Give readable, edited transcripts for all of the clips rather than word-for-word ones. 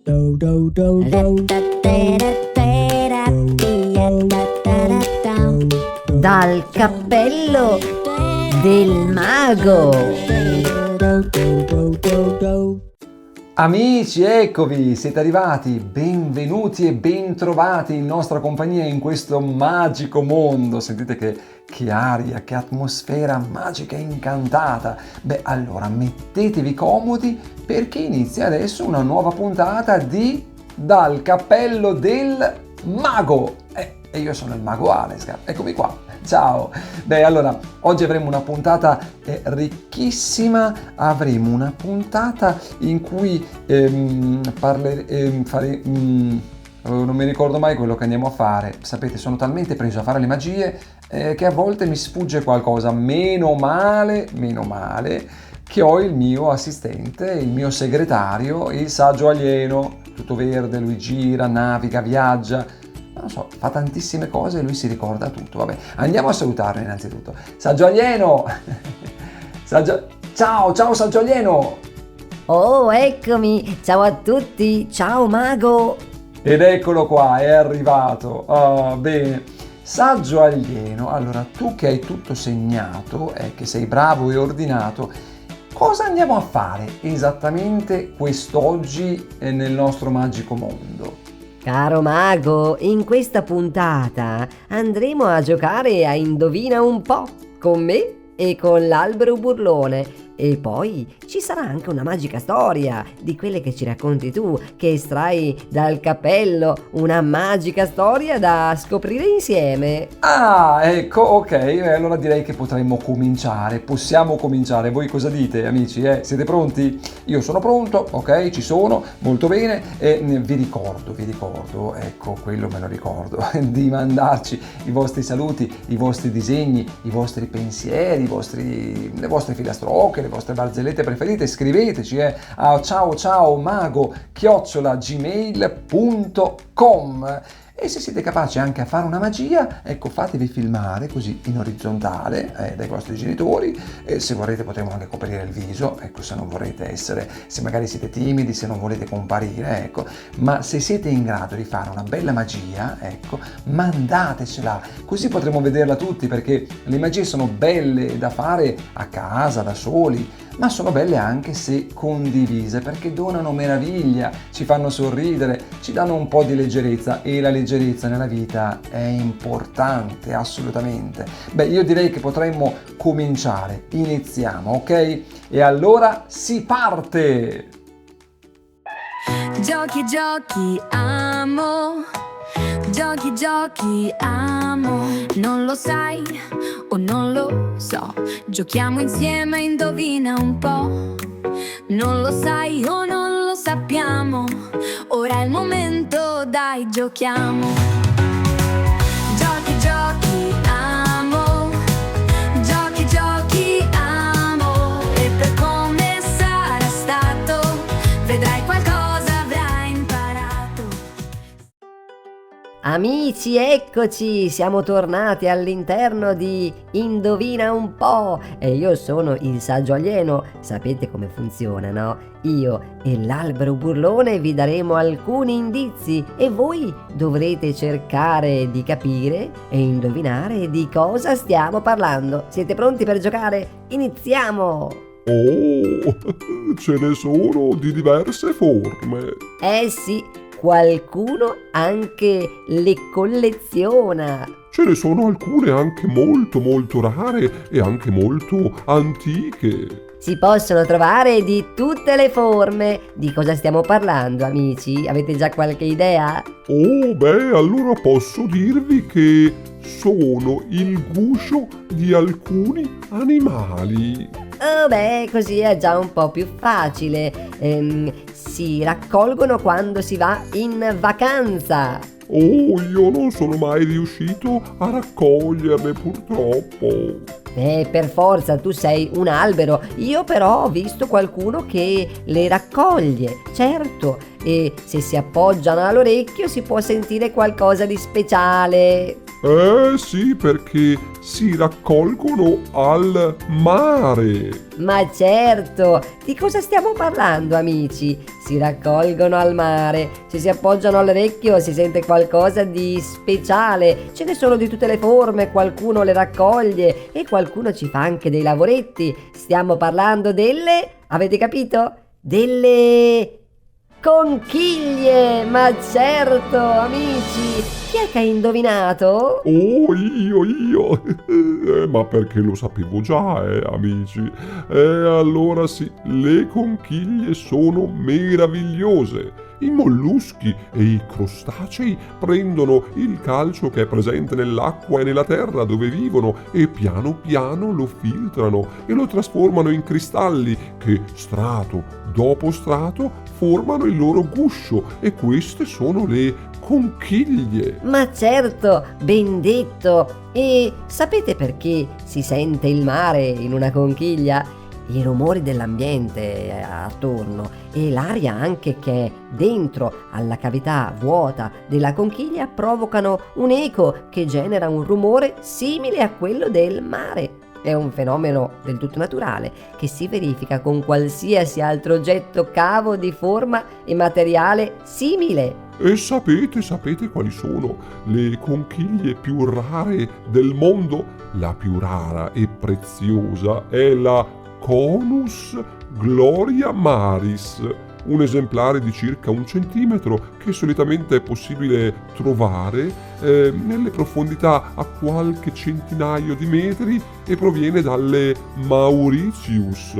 Dal cappello del mago. Amici, eccovi, siete arrivati, benvenuti e bentrovati in nostra compagnia in questo magico mondo. Sentite che aria, che atmosfera magica e incantata. Beh, allora mettetevi comodi perché inizia adesso una nuova puntata di Dal cappello del mago. E io sono il mago Alex, eccomi qua. Ciao! Beh, allora, oggi avremo una puntata ricchissima, avremo una puntata in cui non mi ricordo mai quello che andiamo a fare. Sapete, sono talmente preso a fare le magie che a volte mi sfugge qualcosa. Meno male che ho il mio assistente, il mio segretario, il saggio alieno, tutto verde, lui gira, naviga, viaggia. Non so, fa tantissime cose e lui si ricorda tutto. Vabbè, andiamo a salutarlo innanzitutto. Saggio alieno! Ciao saggio alieno! Oh, eccomi! Ciao a tutti! Ciao mago! Ed eccolo qua, è arrivato. Bene. Saggio alieno, allora tu che hai tutto segnato, che sei bravo e ordinato, cosa andiamo a fare esattamente quest'oggi nel nostro magico mondo? Caro mago, in questa puntata andremo a giocare a Indovina un po' con me e con l'albero burlone. E poi ci sarà anche una magica storia di quelle che ci racconti tu, che estrai dal cappello, una magica storia da scoprire insieme. Ah, ecco, ok, allora direi che potremmo cominciare, possiamo cominciare. Voi cosa dite, amici? Siete pronti? Io sono pronto, ok, ci sono, molto bene. E vi ricordo, ecco, quello me lo ricordo, di mandarci i vostri saluti, i vostri disegni, i vostri pensieri, le vostre filastrocche, le vostre barzellette preferite. Scriveteci a ciao@gmail.com. E se siete capaci anche a fare una magia, ecco, fatevi filmare così in orizzontale dai vostri genitori. Se vorrete potremo anche coprire il viso, ecco, se non vorrete se magari siete timidi, se non volete comparire, ecco. Ma se siete in grado di fare una bella magia, ecco, mandatecela, così potremo vederla tutti, perché le magie sono belle da fare a casa, da soli, ma sono belle anche se condivise, perché donano meraviglia, ci fanno sorridere, ci danno un po' di leggerezza, e la leggerezza nella vita è importante, assolutamente. Beh, io direi che potremmo cominciare, iniziamo, ok? E allora si parte! Giochi, amo. Giochi, amo. Non lo sai o non lo so. Giochiamo insieme a Indovina un po'. Non lo sai o non lo sappiamo. Ora è il momento, dai, giochiamo. Giochi, amo. Giochi, amo. E per come sarà stato, vedrai qualcosa avrai imparato. Amici, eccoci, siamo tornati all'interno di Indovina un po', e io sono il saggio alieno. Sapete come funziona, no? Io e l'albero burlone vi daremo alcuni indizi e voi dovrete cercare di capire e indovinare di cosa stiamo parlando. Siete pronti per giocare? Iniziamo! Oh, ce ne sono di diverse forme. Sì, qualcuno anche le colleziona. Ce ne sono alcune anche molto rare e anche molto antiche. Si possono trovare di tutte le forme. Di cosa stiamo parlando, amici? Avete già qualche idea? Oh, beh, allora posso dirvi che sono il guscio di alcuni animali. Oh, beh, così è già un po' più facile. Si raccolgono quando si va in vacanza. Oh, io non sono mai riuscito a raccoglierle, purtroppo. Per forza, tu sei un albero. Io però ho visto qualcuno che le raccoglie, certo. E se si appoggiano all'orecchio si può sentire qualcosa di speciale. Sì, perché si raccolgono al mare. Ma certo, di cosa stiamo parlando, amici? Si raccolgono al mare, se si appoggiano all'orecchio si sente qualcosa di speciale, ce ne sono di tutte le forme, qualcuno le raccoglie e qualcuno ci fa anche dei lavoretti. Stiamo parlando avete capito? Delle conchiglie, ma certo, amici, chi è che ha indovinato? Oh, io. Ma perché lo sapevo già, amici. Allora sì, le conchiglie sono meravigliose. I molluschi e i crostacei prendono il calcio che è presente nell'acqua e nella terra dove vivono e piano piano lo filtrano e lo trasformano in cristalli che strato dopo strato formano il loro guscio e queste sono le conchiglie. Ma certo, ben detto. E sapete perché si sente il mare in una conchiglia? I rumori dell'ambiente attorno e l'aria anche che è dentro alla cavità vuota della conchiglia provocano un eco che genera un rumore simile a quello del mare. È un fenomeno del tutto naturale che si verifica con qualsiasi altro oggetto cavo di forma e materiale simile. E sapete quali sono le conchiglie più rare del mondo? La più rara e preziosa è la Conus gloria maris, un esemplare di circa 1 centimetro che solitamente è possibile trovare nelle profondità a qualche centinaio di metri e proviene dalle Mauritius.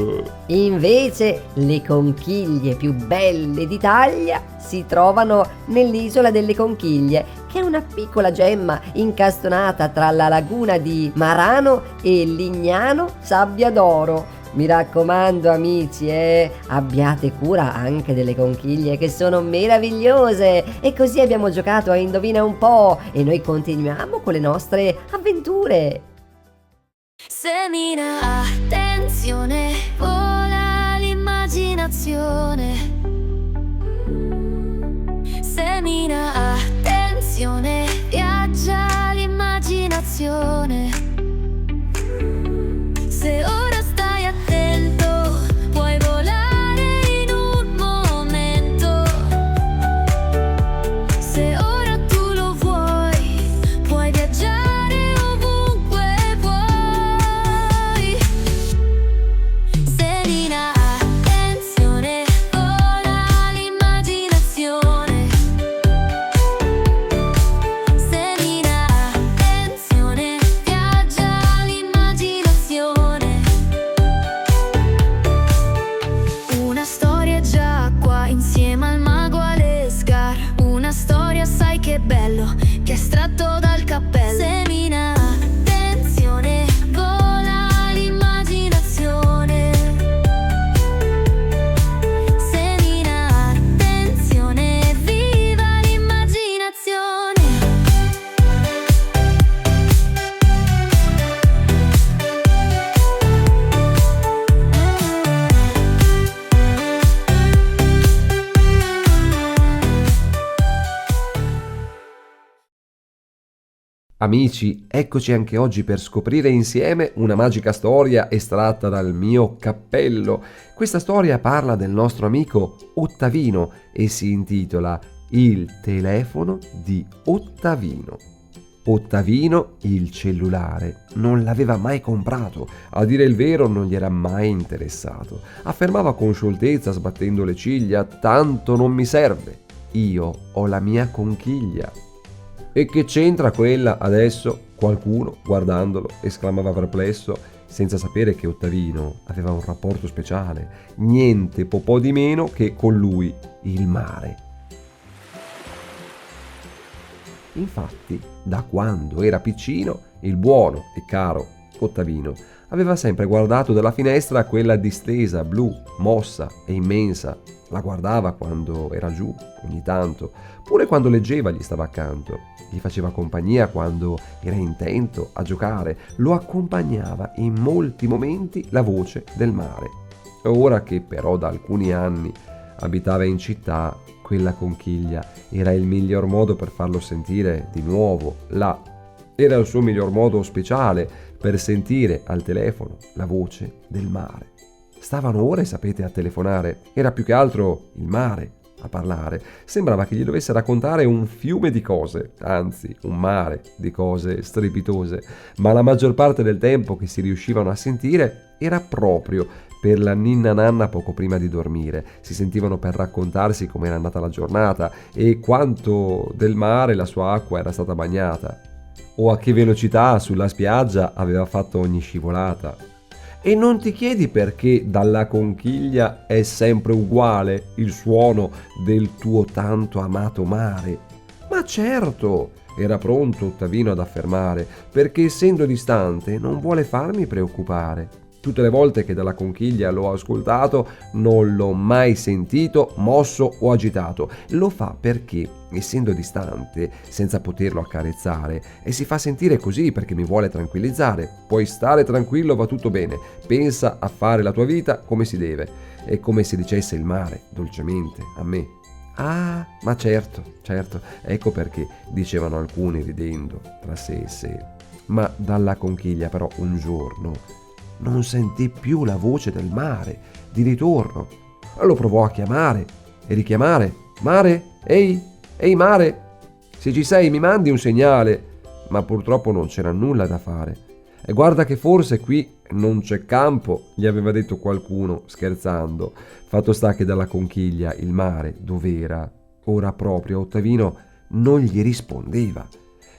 Invece le conchiglie più belle d'Italia si trovano nell'isola delle Conchiglie, che è una piccola gemma incastonata tra la laguna di Marano e Lignano Sabbia d'Oro. Mi raccomando, amici, abbiate cura anche delle conchiglie che sono meravigliose. E così abbiamo giocato a Indovina un po' e noi continuiamo con le nostre avventure. Semina attenzione, vola l'immaginazione. Semina attenzione, viaggia l'immaginazione. Se ora stai attento, puoi volare in un momento. Se ora tu lo vuoi, puoi viaggiare ovunque vuoi. Selina, attenzione, vola l'immaginazione. Selina, attenzione, viaggia l'immaginazione. Una storia già qua insieme al mago Alescar. Una storia, sai che bello, che è estratto dal cappello. Semina, attenzione, vola l'immaginazione. Semina, attenzione, viva l'immaginazione. Amici, eccoci anche oggi per scoprire insieme una magica storia estratta dal mio cappello. Questa storia parla del nostro amico Ottavino e si intitola Il telefono di Ottavino. Ottavino il cellulare non l'aveva mai comprato, a dire il vero non gli era mai interessato. Affermava con scioltezza sbattendo le ciglia: tanto non mi serve, io ho la mia conchiglia. E che c'entra quella adesso? Qualcuno, guardandolo, esclamava perplesso, senza sapere che Ottavino aveva un rapporto speciale, niente po' di meno che con lui il mare. Infatti, da quando era piccino, il buono e caro Ottavino aveva sempre guardato dalla finestra quella distesa blu, mossa e immensa. La guardava quando era giù, ogni tanto, pure quando leggeva gli stava accanto. Gli faceva compagnia quando era intento a giocare, lo accompagnava in molti momenti la voce del mare. Ora che però da alcuni anni abitava in città, quella conchiglia era il miglior modo per farlo sentire di nuovo là. Era il suo miglior modo speciale per sentire al telefono la voce del mare. Stavano ore, sapete, a telefonare. Era più che altro il mare a parlare. Sembrava che gli dovesse raccontare un fiume di cose, anzi un mare di cose strepitose, ma la maggior parte del tempo che si riuscivano a sentire era proprio per la ninna nanna poco prima di dormire. Si sentivano per raccontarsi com'era andata la giornata e quanto del mare la sua acqua era stata bagnata, o a che velocità sulla spiaggia aveva fatto ogni scivolata. E non ti chiedi perché dalla conchiglia è sempre uguale il suono del tuo tanto amato mare? Ma certo, era pronto Ottavino ad affermare, perché essendo distante non vuole farmi preoccupare. Tutte le volte che dalla conchiglia l'ho ascoltato non l'ho mai sentito mosso o agitato. Lo fa perché, essendo distante, senza poterlo accarezzare, e si fa sentire così perché mi vuole tranquillizzare. Puoi stare tranquillo, va tutto bene. Pensa a fare la tua vita come si deve. È come se dicesse il mare, dolcemente, a me. Ah, ma certo, ecco perché, dicevano alcuni ridendo tra sé e sé. Ma dalla conchiglia però un giorno non sentì più la voce del mare di ritorno. Lo provò a chiamare e richiamare. Mare? Ehi mare? Se ci sei mi mandi un segnale. Ma purtroppo non c'era nulla da fare. E guarda che forse qui non c'è campo, gli aveva detto qualcuno scherzando. Fatto sta che dalla conchiglia il mare, dov'era, ora proprio Ottavino non gli rispondeva.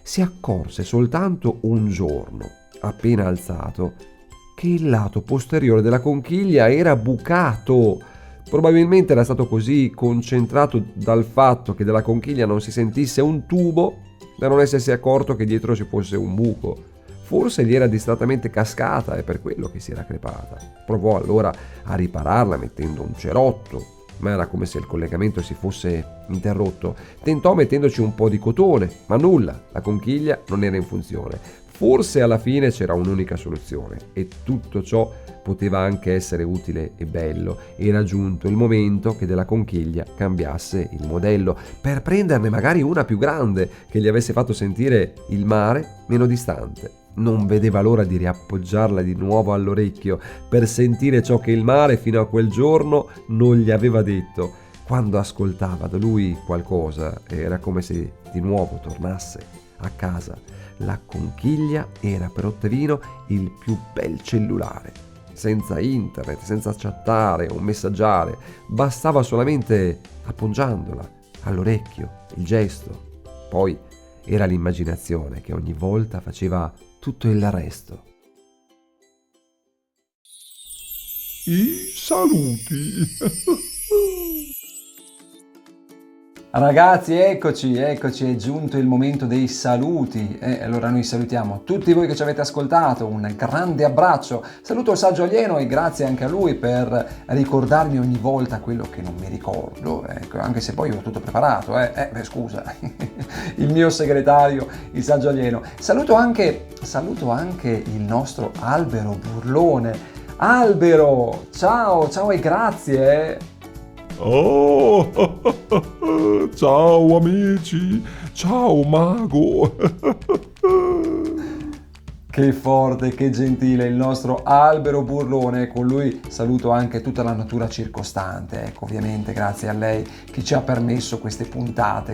Si accorse soltanto un giorno, appena alzato, che il lato posteriore della conchiglia era bucato. Probabilmente era stato così concentrato dal fatto che dalla conchiglia non si sentisse un tubo da non essersi accorto che dietro ci fosse un buco. Forse gli era distrattamente cascata e per quello che si era crepata. Provò allora a ripararla mettendo un cerotto, ma era come se il collegamento si fosse interrotto. Tentò mettendoci un po' di cotone, ma nulla, la conchiglia non era in funzione. Forse alla fine c'era un'unica soluzione e tutto ciò poteva anche essere utile e bello. Era giunto il momento che della conchiglia cambiasse il modello per prenderne magari una più grande che gli avesse fatto sentire il mare meno distante. Non vedeva l'ora di riappoggiarla di nuovo all'orecchio per sentire ciò che il mare fino a quel giorno non gli aveva detto. Quando ascoltava da lui qualcosa era come se di nuovo tornasse a casa. La conchiglia era per Ottavino il più bel cellulare. Senza internet, senza chattare o messaggiare, bastava solamente appoggiandola all'orecchio, il gesto. Poi era l'immaginazione che ogni volta faceva tutto il resto. I saluti. Ragazzi, eccoci, è giunto il momento dei saluti. Allora noi salutiamo tutti voi che ci avete ascoltato, un grande abbraccio, saluto il saggio alieno e grazie anche a lui per ricordarmi ogni volta quello che non mi ricordo, ecco, anche se poi ho tutto preparato, scusa, il mio segretario, il saggio alieno. Saluto anche il nostro Albero Burlone. Albero, ciao e grazie. Oh, ciao amici, ciao mago. Che forte, che gentile il nostro Albero Burlone, con lui saluto anche tutta la natura circostante, ecco, ovviamente grazie a lei che ci ha permesso questa puntata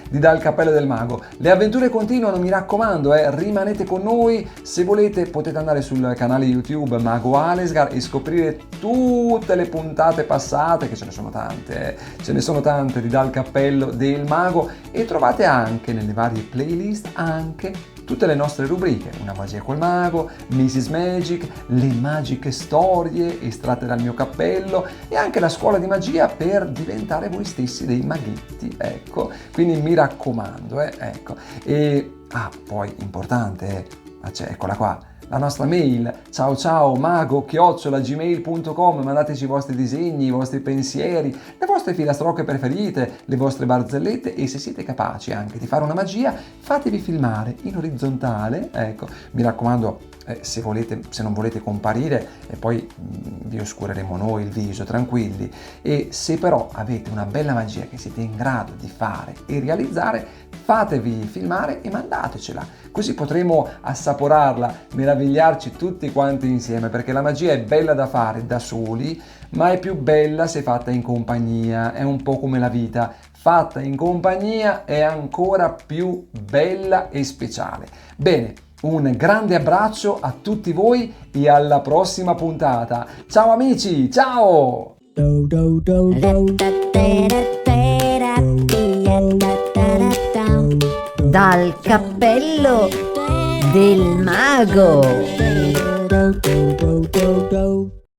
di Dal Cappello del Mago. Le avventure continuano, mi raccomando, rimanete con noi, se volete potete andare sul canale YouTube Mago Alesgar e scoprire tutte le puntate passate, che ce ne sono tante di Dal Cappello del Mago, e trovate anche nelle varie playlist anche tutte le nostre rubriche, Una magia col mago, Mrs. Magic, le magiche storie estratte dal mio cappello e anche la scuola di magia per diventare voi stessi dei maghetti, ecco, quindi mi raccomando, ecco. E poi importante, eccola qua, la nostra mail, ciao@mago@gmail.com, mandateci i vostri disegni, i vostri pensieri, le vostre filastrocche preferite, le vostre barzellette e se siete capaci anche di fare una magia, fatevi filmare in orizzontale, ecco, mi raccomando, se non volete comparire, e poi vi oscureremo noi il viso, tranquilli. E se però avete una bella magia che siete in grado di fare e realizzare, fatevi filmare e mandatecela, così potremo assaporarla, meravigliarci tutti quanti insieme, perché la magia è bella da fare da soli, ma è più bella se fatta in compagnia. È un po' come la vita, fatta in compagnia è ancora più bella e speciale. Bene, un grande abbraccio a tutti voi e alla prossima puntata. Ciao amici, ciao! Dal cappello del mago.